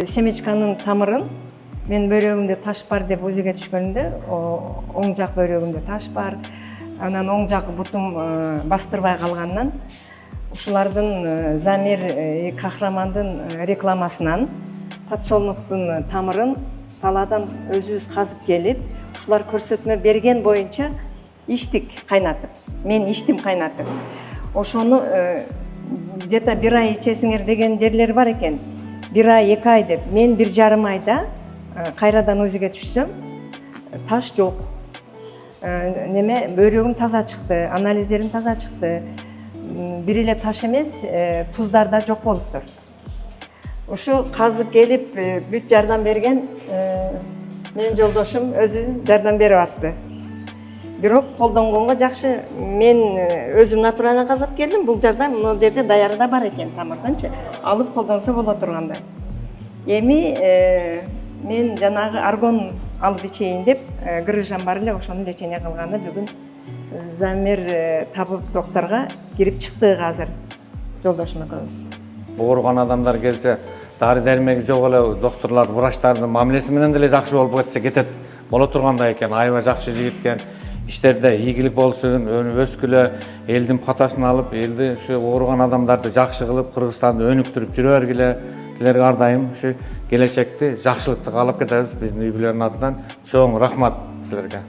Семечканын тамырын мен бөйрөгүмдө таш бар деп өзүгө түшкөнүмдө оң жак бөйрөгүмдө таш бар. Анан оң жак бутум бастырбай калганынан ушулардын Замир кахрамандын рекламасынан подсолнуктун тамырын талаадан өзүбүз казып келип, ушулар көрсөтмө берген боюнча ичтик кайнатып. Мен ичтим кайнатып. Ошону где-то 1 ай ичесиңер деген жерлер бар экен. 1 ай, 2 ай деп. Мен 1,5 айда кайрадан өзүгө түшсөм, таш жок. Неме бөйрөгүм таза чыкты, анализдерим таза чыкты. Бир эле таш эмес, туздар да жок болуптур. Ушу казып келип бүт жардам берген менин жолдошум өзү жардам берип атты. Бирок колдонгонго жакшы. Мен өзүм натуралдан казап келдим. Бул жардам могу жерде даяры да бар экен тамырданчы. Алып колдонсо боло тургандай. Эми мен жанагы аргон алып ичейин деп грыжам бар эле, ошону лечение кылганда бүгүн Замир табып докторго кирип чыктык азыр. Жолдошум экөөбүз. Ооруган адамдар келсе, дары дармеги жок эле докторлор, врачтардын мамилеси менен деле жакшы болуп кетсе кетет боло тургандай экен. Аябай жакшы жигит экен. Иштерде ийгилик болсун, өнүп өскүлө, элдин патасын алып, элди ушу ооруган адамдарды жакшы кылып, Кыргызстанды өнүктүрүп жүрө бергиле. Силерге ар дайым ушу келечекти жакшылыкты каалап кетебиз биздин үй бүлөнүн атынан. Чоң рахмат силерге.